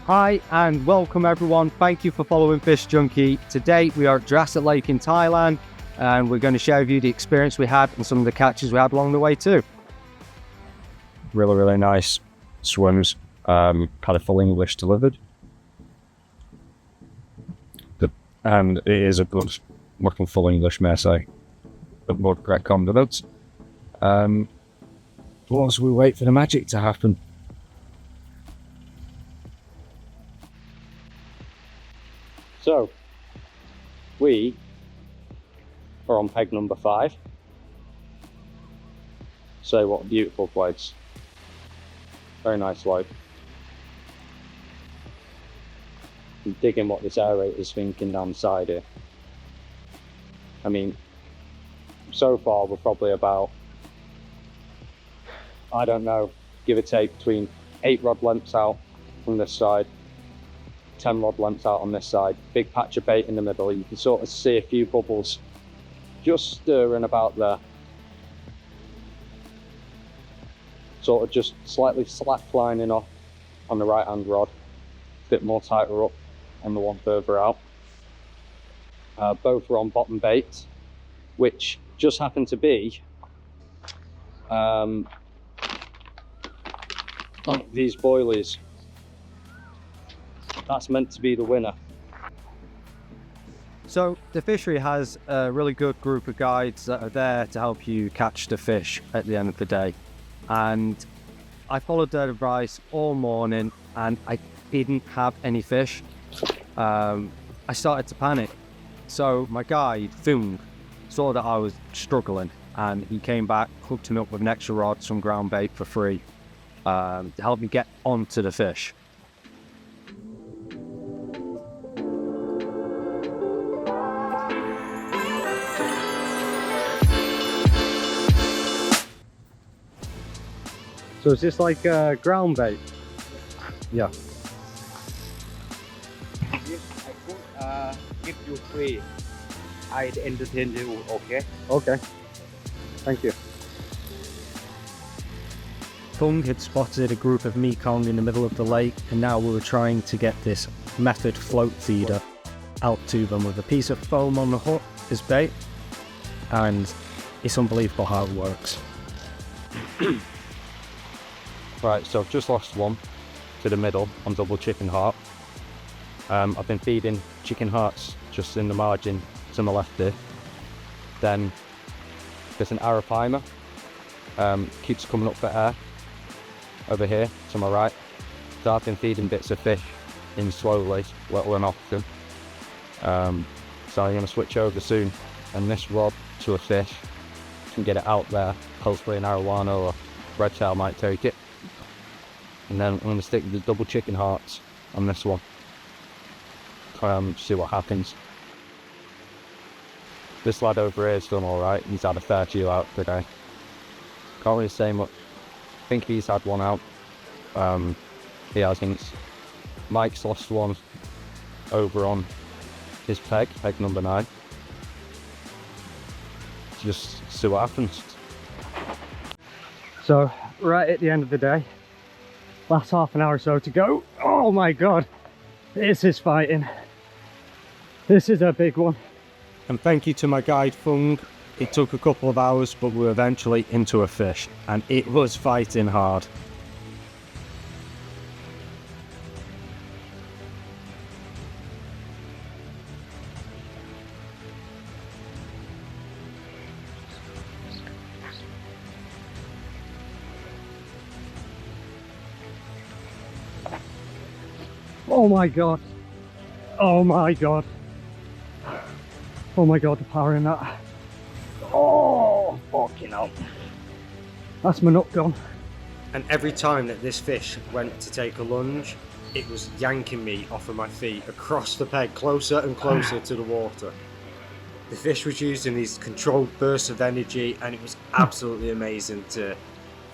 Hi and welcome everyone. Thank you for following Fish Junkie. Today we are at Jurassic Lake in Thailand and we're going to share with you the experience we had and some of the catches we had along the way too. Really nice swims. Had a full English delivered. And it is a good looking full English mess, but more correct condiments. Whilst we wait for the magic to happen. So, we are on peg number 5. So what a beautiful place. Very nice lake. I'm digging what this aerator's thinking down the side here. I mean, so far we're probably about, I don't know, give or take between 8 rod lengths out from this side, 10 rod lengths out on this side, big patch of bait in the middle. You can sort of see a few bubbles just stirring about there. Sort of just slightly slack lining off on the right hand rod, a bit more tighter up on the one further out. Both were on bottom bait, which just happened to be these boilies. That's meant to be the winner. So the fishery has a really good group of guides that are there to help you catch the fish at the end of the day. And I followed their advice all morning and I didn't have any fish. I started to panic. So my guide, Thung, saw that I was struggling and he came back, hooked me up with an extra rod, some ground bait for free, to help me get onto the fish. So is this like ground bait? Yeah. Yes, I could give you free. I'd entertain you, okay? Okay. Thank you. Thung had spotted a group of Mekong in the middle of the lake and now we were trying to get this method float feeder out to them with a piece of foam on the hook as bait, and it's unbelievable how it works. Right, so I've just lost one to the middle on double chicken heart. I've been feeding chicken hearts just in the margin to my left here. Then there's an arapaima, keeps coming up for air over here to my right. So I've been feeding bits of fish in slowly, little and often. So I'm going to switch over soon and this rod to a fish and get it out there. Hopefully an arowana or redtail might take it. And then I'm going to stick the double chicken hearts on this one. See what happens. This lad over here has done alright. He's had a fair few out today. Can't really say much. I think he's had one out. He hasn't. Mike's lost one over on his peg number 9. Just see what happens. So right at the end of the day, last half an hour or so to go. Oh my god, this is fighting. This is a big one. And thank you to my guide Thung. It took a couple of hours but we were eventually into a fish and it was fighting hard. Oh my god. Oh my god. Oh my god, the power in that. Oh, fucking hell. That's my nut gone. And every time that this fish went to take a lunge, it was yanking me off of my feet across the peg, closer and closer to the water. The fish was using these controlled bursts of energy and it was absolutely amazing to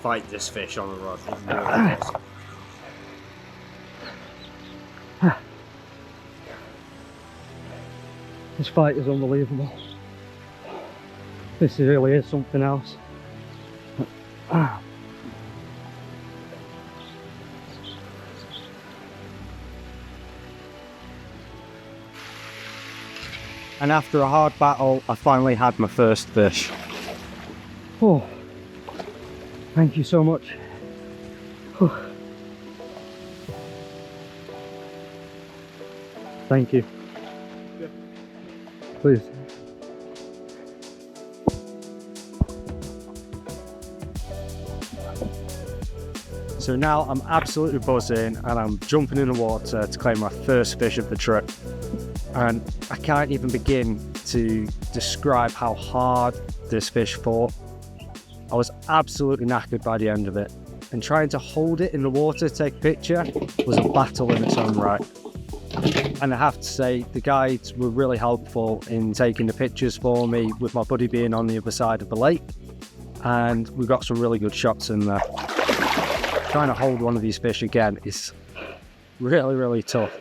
fight this fish on a rod. It really was. This fight is unbelievable. This really is something else. And after a hard battle, I finally had my first fish. Oh, thank you so much. Oh. Thank you. Please. So now I'm absolutely buzzing and I'm jumping in the water to claim my first fish of the trip. And I can't even begin to describe how hard this fish fought. I was absolutely knackered by the end of it. And trying to hold it in the water to take a picture was a battle in its own right. And I have to say, the guides were really helpful in taking the pictures for me, with my buddy being on the other side of the lake. And we got some really good shots in there. Trying to hold one of these fish again is really, really tough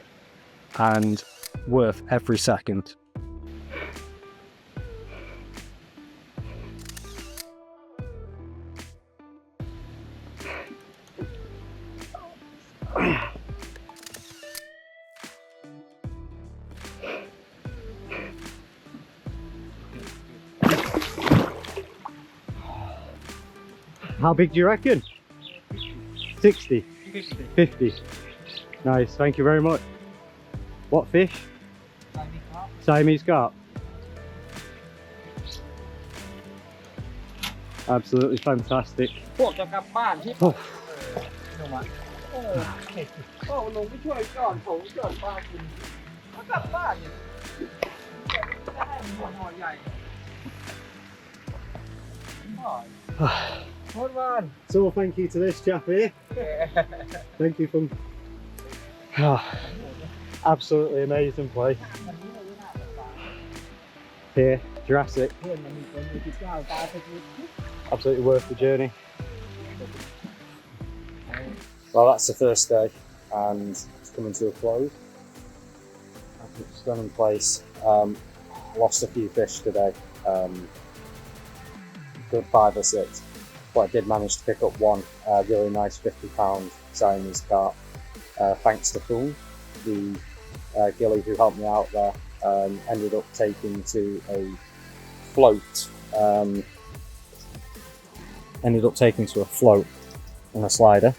and worth every second. How big do you reckon? 60? 50. Nice, thank you very much. What fish? Siamese carp. Absolutely fantastic. Oh. ลงไปช่วยก่อนผมเกิดป้ากินเขากลับบ้านเนี่ยได้หัวหอยใหญ่โคตรบ้าน So thank you to this chap here. Thank you from absolutely amazing place. Here, Jurassic. Absolutely worth the journey. Well, that's the first day and it's coming to a close. Absolutely stunning place. Lost a few fish today. Good 5 or 6. But I did manage to pick up one really nice 50-pound Siamese carp. Thanks to Poon, the gilly who helped me out there, ended up taking to a float. Ended up taking to a float on a slider.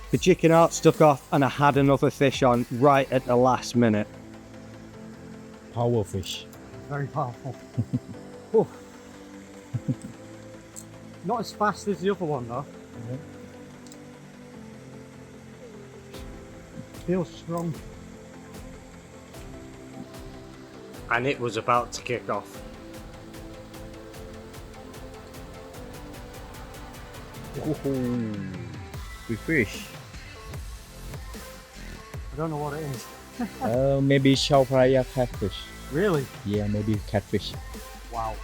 The chicken heart stuck off and I had another fish on right at the last minute. Power fish. Very powerful. Oh. Not as fast as the other one though. Feels strong. And it was about to kick off. Big fish. I don't know what it is. Maybe Chow Praya catfish. Really? Yeah, maybe catfish. Wow.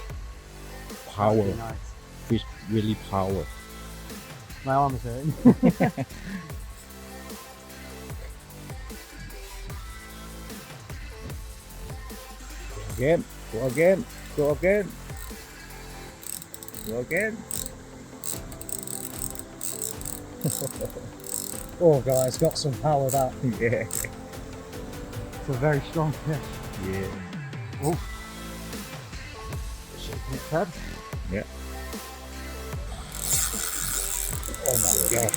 Power. Really nice. Fish really power. My arm is hurting. Again. Go again. Go again. Go again. Oh god, it's got some power that. Yeah. It's a very strong fish. Yeah. Oh. Shaking its head. Yeah. Oh my god.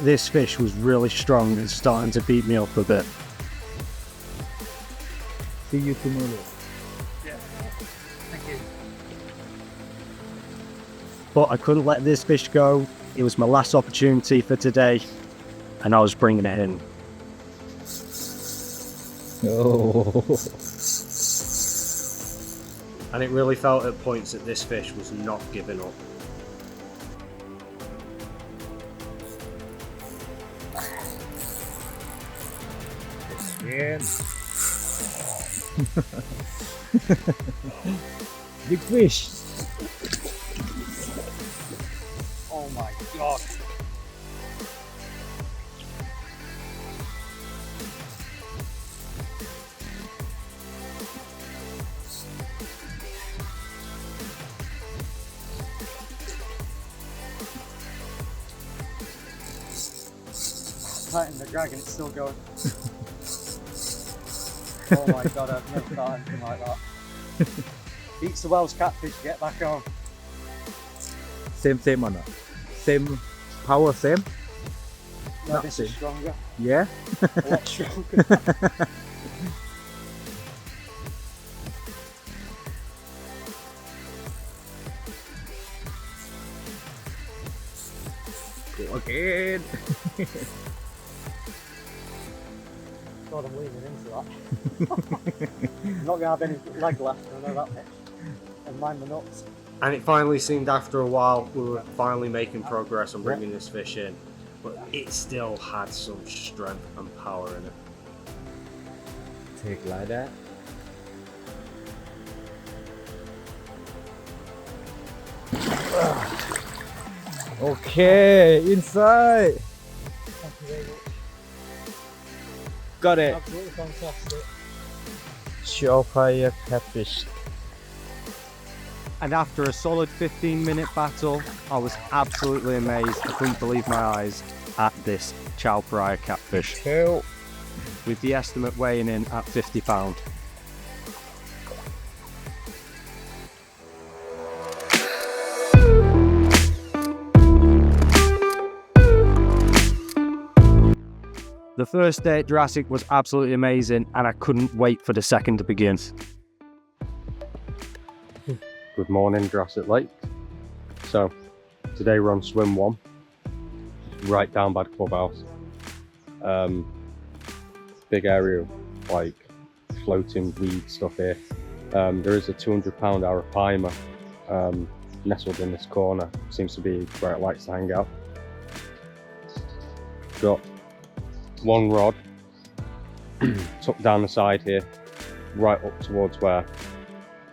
This fish was really strong and starting to beat me up a bit. See you tomorrow. Yeah. Thank you. But I couldn't let this fish go. It was my last opportunity for today and I was bringing it in. Oh. And it really felt at points that this fish was not giving up. Again. Big fish. Oh my god. tighten the drag and it's still going. Oh my god, I've never caught anything like that. Beats the Welsh catfish, get back on. Same or not? Same power, same? No, Not this same. is stronger. Yeah? A lot stronger. Go again. God, I'm leaning into that. I'm not going to have any leg left, I know that much. And mind the nuts. And it finally seemed after a while we were finally making progress on bringing this fish in, but it still had some strength and power in it. Take like that. Okay, inside. Thank you very much. Got it. Absolutely fantastic. Surefire catfish. And after a solid 15-minute battle, I was absolutely amazed. I couldn't believe my eyes at this chow fryer catfish, Cool. with the estimate weighing in at £50. The first day at Jurassic was absolutely amazing, and I couldn't wait for the second to begin. Good morning, Jurassic Lake. So, today we're on swim 1, right down by the clubhouse. Big area of like floating weed stuff here. There is a 200-pound arapaima nestled in this corner. Seems to be where it likes to hang out. Got one rod tucked down the side here, right up towards where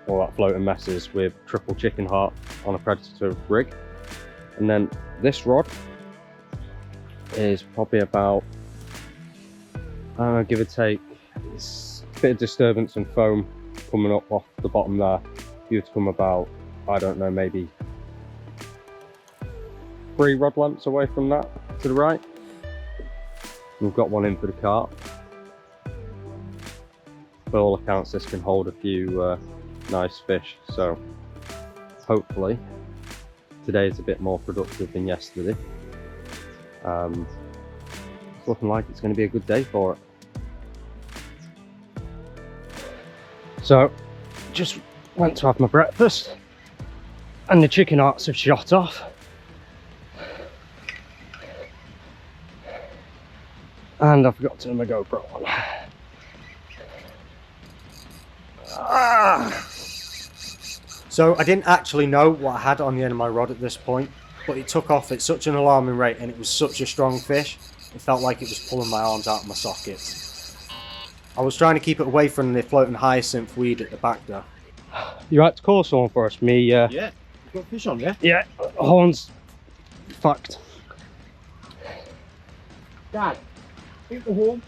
all that floating mess is, with triple chicken heart on a predator rig. And then this rod is probably about, give or take, it's a bit of disturbance and foam coming up off the bottom there. You'd come about, I don't know, maybe 3 rod lengths away from that to the right. We've got one in for the carp. By all accounts, this can hold a few nice fish, so hopefully today is a bit more productive than yesterday. It's looking like it's going to be a good day for it. So, just went to have my breakfast and the chicken hearts have shot off. And I forgot to turn my GoPro on. So I didn't actually know what I had on the end of my rod at this point, but it took off at such an alarming rate and it was such a strong fish, it felt like it was pulling my arms out of my sockets. I was trying to keep it away from the floating hyacinth weed at the back there. You right to call someone for us? Me, Yeah, you've got fish on, yeah? yeah, horns fucked. Dad, eat the horn.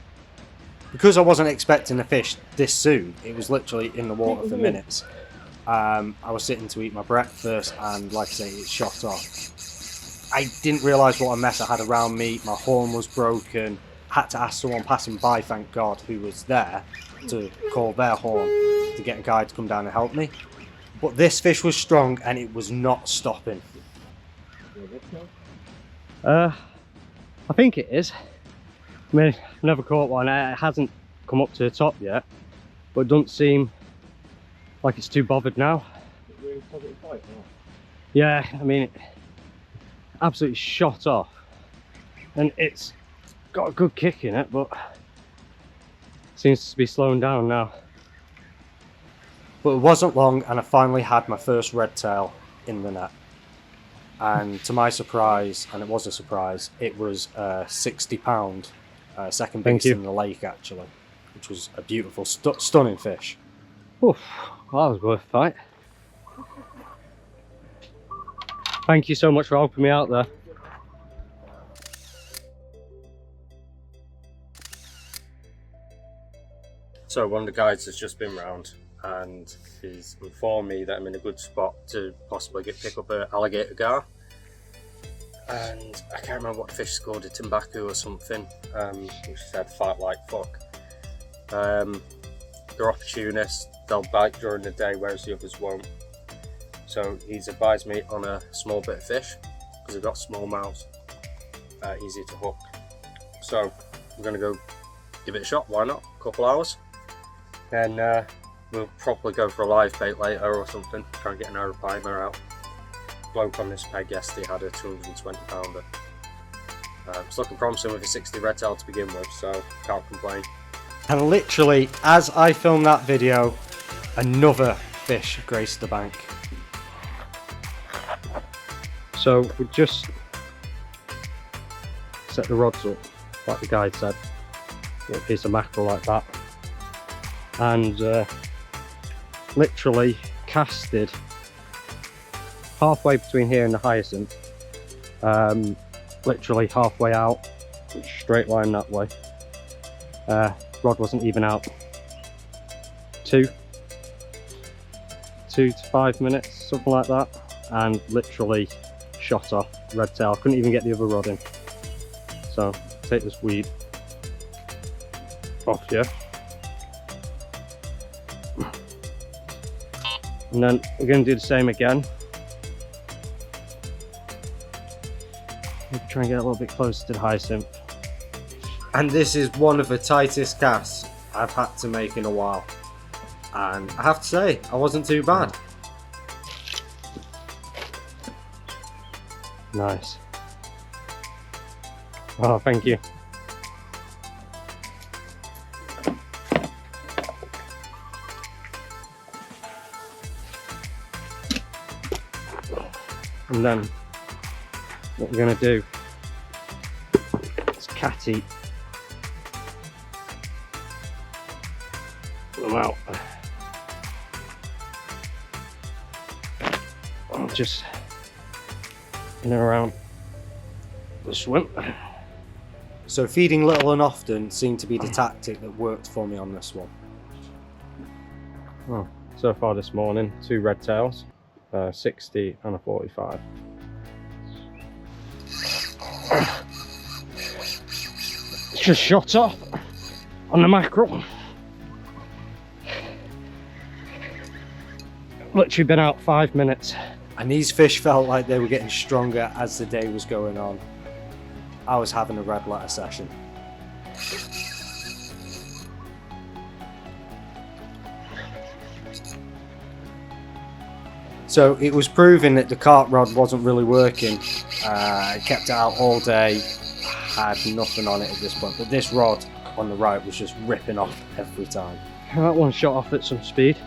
Because I wasn't expecting the fish this soon, it was literally in the water for minutes. I was sitting to eat my breakfast and, like I say, it shot off. I didn't realise what a mess I had around me. My horn was broken. I had to ask someone passing by, thank God, who was there, to call their horn to get a guy to come down and help me. But this fish was strong and it was not stopping. I think it is. I mean, I've never caught one. It hasn't come up to the top yet, but it doesn't seem like it's too bothered now. Yeah, I mean, it absolutely shot off, and it's got a good kick in it, but seems to be slowing down now. But it wasn't long and I finally had my first redtail in the net. And to my surprise, and it was a surprise, it was a 60-pound, second biggest in the lake actually, which was a beautiful, stunning fish. Oof, well, that was worth a fight. Thank you so much for helping me out there. So one of the guides has just been round and he's informed me that I'm in a good spot to possibly pick up an alligator gar. and I can't remember what the fish scored, a timbaku or something, which said fight like fuck. They're opportunists, they'll bite during the day whereas the others won't. So he's advised me on a small bit of fish because I've got small mouths, easy to hook. So we're going to go give it a shot, why not? A couple hours. Then we'll probably go for a live bait later or something, try and get an arapaima out. Bloke on this peg yesterday had a 220 pounder. It's looking promising with a 60 redtail to begin with, so can't complain. And literally, as I filmed that video, another fish graced the bank. So we just set the rods up, like the guide said, a piece of mackerel like that, and literally casted halfway between here and the hyacinth, literally halfway out, straight line that way. Rod wasn't even out. 2 to 5 minutes, something like that, and literally shot off redtail. Couldn't even get the other rod in. So take this weed off here, and then we're going to do the same again. Maybe try and get a little bit closer to the hyacinth. And this is one of the tightest casts I've had to make in a while. And I have to say, I wasn't too bad. Nice. Oh, thank you. And then what we're going to do is cat eat them out. I'm just in and around the swim. So feeding little and often seemed to be the tactic that worked for me on this one. Oh, so far this morning, 2 redtails, 60 and a 45. Just shot off on the mackerel. Literally been out 5 minutes. And these fish felt like they were getting stronger as the day was going on. I was having a red letter session. So it was proving that the carp rod wasn't really working. I kept it out all day, had nothing on it at this point, but this rod on the right was just ripping off every time. That one shot off at some speed.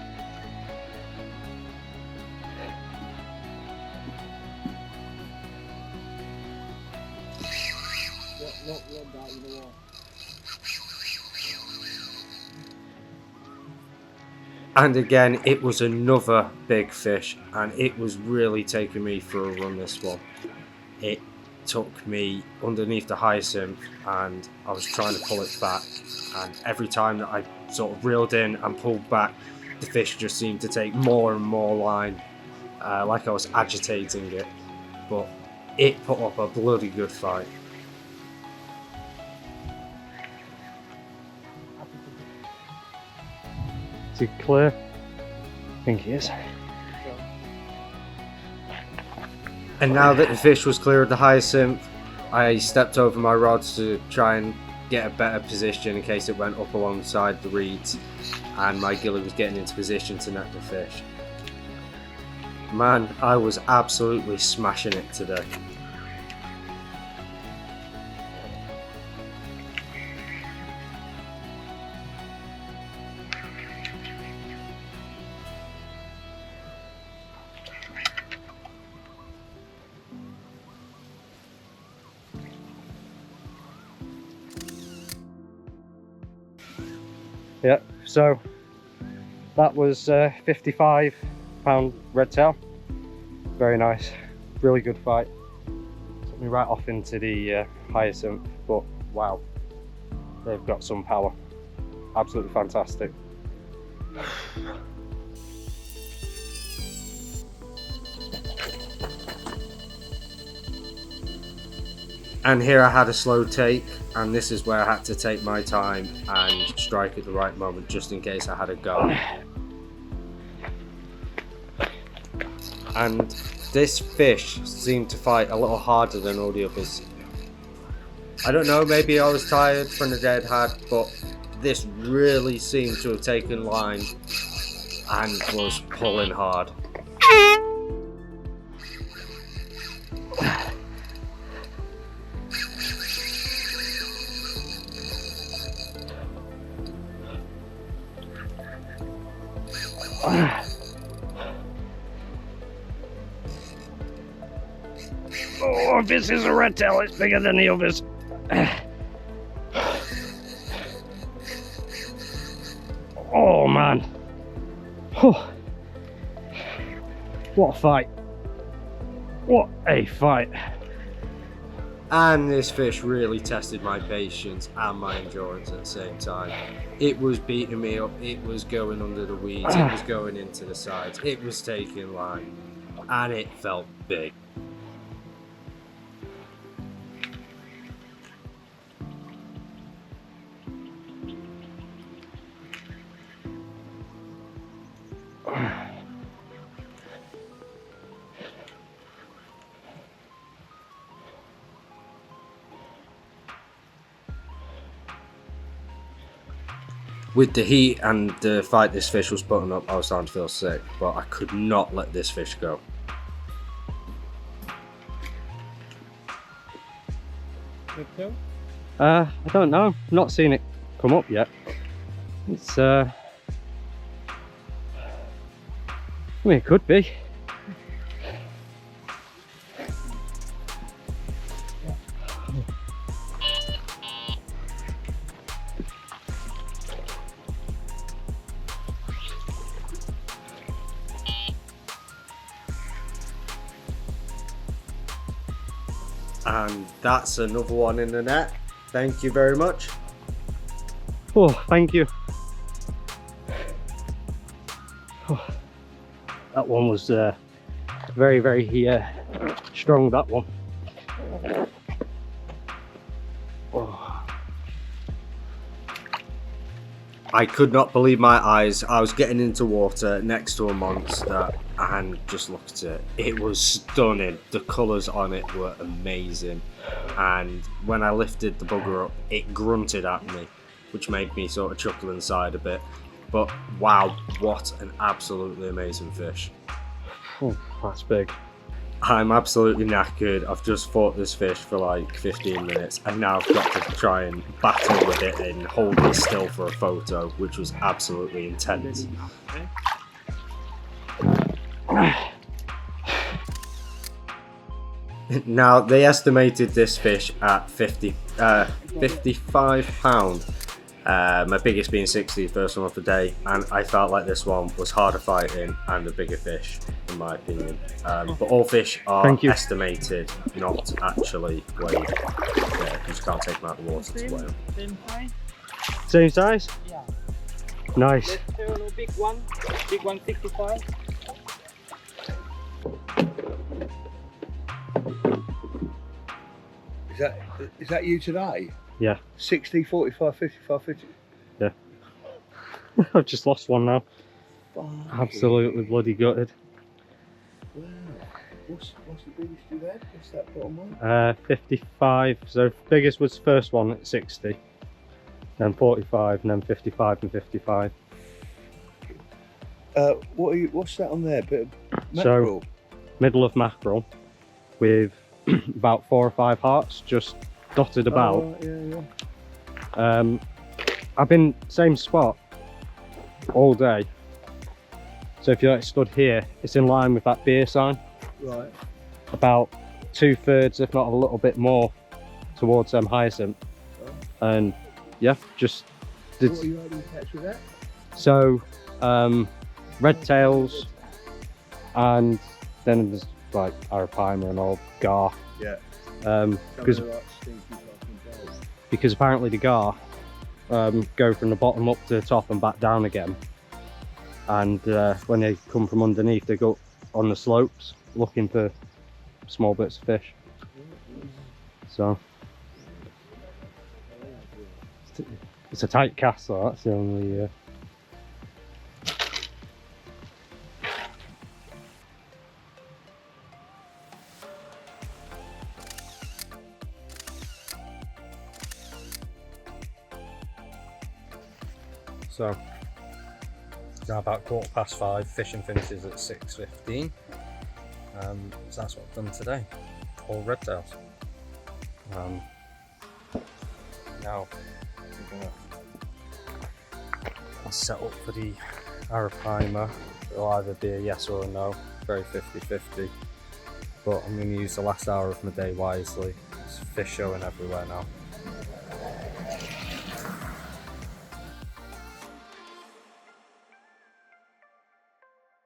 And again, it was another big fish, and it was really taking me for a run, this one. It took me underneath the hyacinth, and I was trying to pull it back, and every time that I sort of reeled in and pulled back, the fish just seemed to take more and more line, like I was agitating it. But it put up a bloody good fight. Is he clear? I think he is. And now that the fish was clear of the hyacinth, I stepped over my rods to try and get a better position in case it went up alongside the reeds, and my gilly was getting into position to net the fish. Man, I was absolutely smashing it today. Yeah, so that was 55-pound redtail. Very nice, really good fight. Took me right off into the hyacinth, but wow, they've got some power. Absolutely fantastic. And here I had a slow take, and this is where I had to take my time and strike at the right moment just in case I had a go. And this fish seemed to fight a little harder than all the others. I don't know, maybe I was tired from the day I'd had, but this really seemed to have taken line and was pulling hard. Oh, this is a redtail, it's bigger than the others. Oh man. Oh. What a fight. What a fight. And this fish really tested my patience and my endurance at the same time. It was beating me up, it was going under the weeds, it was going into the sides, it was taking line, and it felt big. With the heat and the fight this fish was putting up, I was starting to feel sick, but I could not let this fish go. I don't know, not seen it come up yet. It's I mean, it could be. And that's another one in the net. Thank you very much. Oh, thank you. Oh, that one was very, very strong, that one. Oh. I could not believe my eyes. I was getting into water next to a monster and just looked at it. It was stunning. The colours on it were amazing. And when I lifted the bugger up, it grunted at me, which made me sort of chuckle inside a bit. But wow, what an absolutely amazing fish. Oh, that's big. I'm absolutely knackered. I've just fought this fish for like 15 minutes and now I've got to try and battle with it and hold it still for a photo, which was absolutely intense. Now, they estimated this fish at 55 pound. My biggest being 60, first one of the day, and I felt like this one was harder fighting and a bigger fish, in my opinion. But all fish are estimated, not actually weighed. Yeah, you just can't take them out of the water to weigh them. Same size? Same size? Yeah. Nice. There's a big one 65. Is that you today? Yeah. 60, 45, 55, 50? Yeah. I've just lost one now. Fuck. Absolutely bloody gutted. Wow. What's the biggest you had? What's that bottom one? 55. So biggest was the first one at 60. Then 45, and then 55 and 55. What's that on there? Bit of mackerel? So, middle of mackerel with about 4 or 5 hearts just dotted about. Oh, yeah. I've been same spot all day. So if you like stood here, it's in line with that beer sign. Right. About 2/3, if not a little bit more, towards hyacinth. Oh. And yeah, just did. What are you able to catch with that? So redtails, and then there's like arapaima and all gar. Yeah. Because apparently the gar go from the bottom up to the top and back down again, and when they come from underneath they go on the slopes looking for small bits of fish. So It's a tight cast, so that's the only. So now about 5:15. Fishing finishes at 6:15. So that's what I've done today. All redtails. Now we're gonna set up for the arapaima. It'll either be a yes or a no, very 50-50. But I'm going to use the last hour of my day wisely. There's fish showing everywhere now.